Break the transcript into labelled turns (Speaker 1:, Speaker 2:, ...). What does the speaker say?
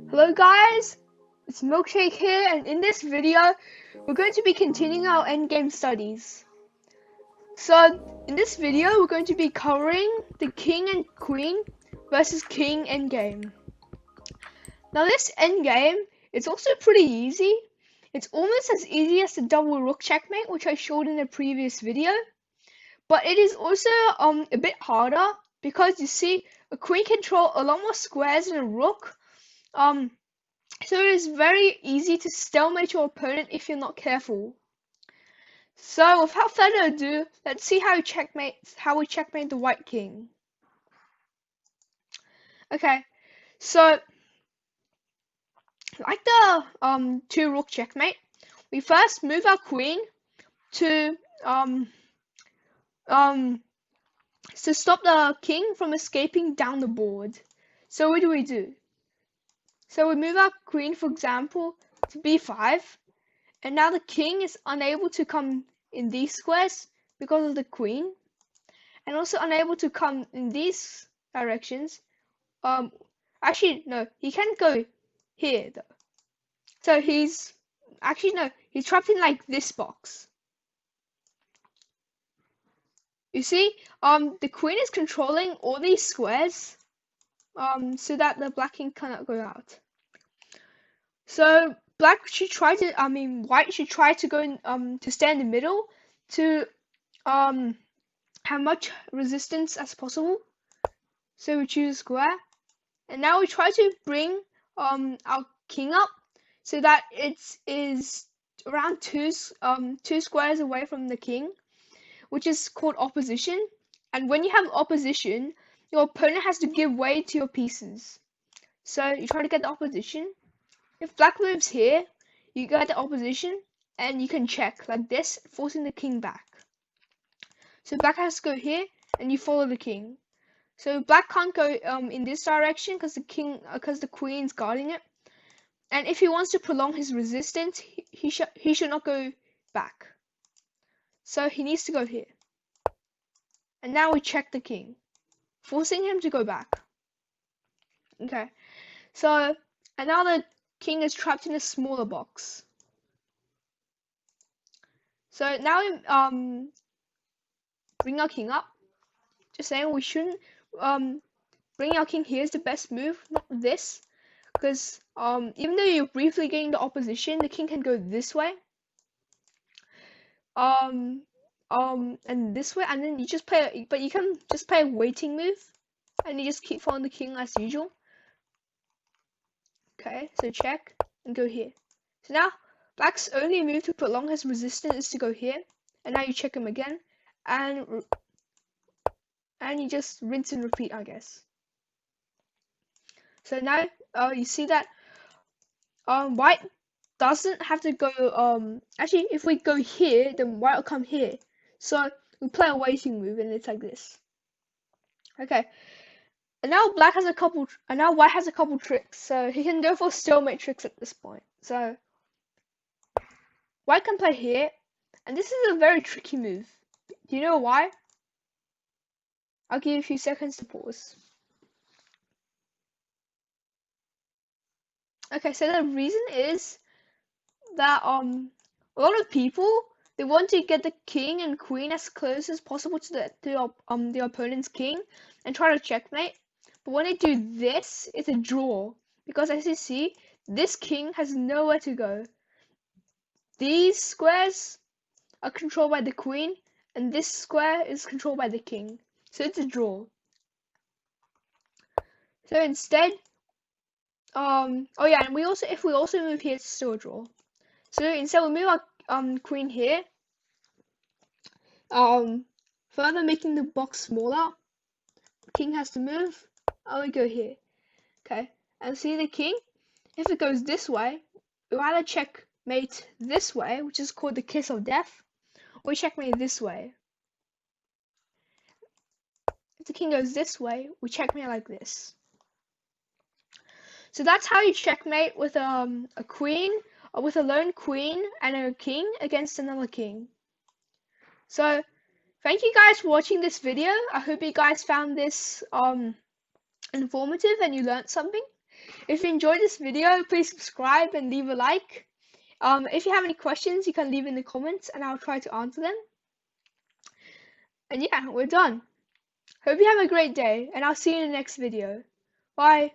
Speaker 1: Hello guys, it's Milkshake here, and in this video we're going to be continuing our endgame studies. So in this video we're going to be covering the king and queen versus king endgame. Now this endgame is also pretty easy. It's almost as easy as the double rook checkmate, which I showed in the previous video, but it is also a bit harder because you see a queen controls a lot more squares than a rook. So it is very easy to stalemate your opponent if you're not careful. So without further ado, let's see how we checkmate the white king. Okay, so like the two rook checkmate, we first move our queen to stop the king from escaping down the board. So what do? So we move our queen, for example, to b5. And now the king is unable to come in these squares because of the queen, and also unable to come in these directions. Actually no, he can go here though. So he's trapped in like this box. You see, the queen is controlling all these squares, so that the black king cannot go out. So white should try to go in, to stay in the middle to have much resistance as possible. So we choose square, and now we try to bring our king up so that it is around two squares away from the king, which is called opposition. And when you have opposition, your opponent has to give way to your pieces. So you try to get the opposition. If black moves here, you get the opposition, and you can check like this, forcing the king back. So black has to go here, and you follow the king. So black can't go in this direction because the queen's guarding it. And if he wants to prolong his resistance, he should not go back. So he needs to go here. And now we check the king, forcing him to go back. Okay. So, and now the king is trapped in a smaller box. So now we bring our king up. Just saying, we shouldn't bring our king here is the best move, not this, because even though you're briefly getting the opposition, the king can go this way, and this way, and then you just play. But you can just play a waiting move, and you just keep following the king as usual. Okay, so check and go here. So now black's only move to prolong his resistance is to go here, and now you check him again, and you just rinse and repeat, I guess. So now you see that white doesn't have to go. Actually, if we go here, then white will come here. So we play a waiting move, and it's like this. Okay, and now white has a couple tricks. So he can go for stalemate tricks at this point. So white can play here, and this is a very tricky move. Do you know why? I'll give you a few seconds to pause. Okay, so the reason is that a lot of people, they want to get the king and queen as close as possible to the opponent's king and try to checkmate. But when they do this, it's a draw, because as you see, this king has nowhere to go. These squares are controlled by the queen, and this square is controlled by the king. So it's a draw. So instead, oh yeah, and if we also move here, it's still a draw. So instead we move our queen here, further making the box smaller. King has to move. I will go here. Okay, and see the king. If it goes this way, we either checkmate this way, which is called the kiss of death, or checkmate this way. If the king goes this way, we checkmate like this. So that's how you checkmate with a queen, or with a lone queen and a king against another king. So thank you guys for watching this video. I hope you guys found this informative and you learned something. If you enjoyed this video, please subscribe and leave a like. If you have any questions, you can leave in the comments and I'll try to answer them. And yeah, we're done. Hope you have a great day and I'll see you in the next video. Bye.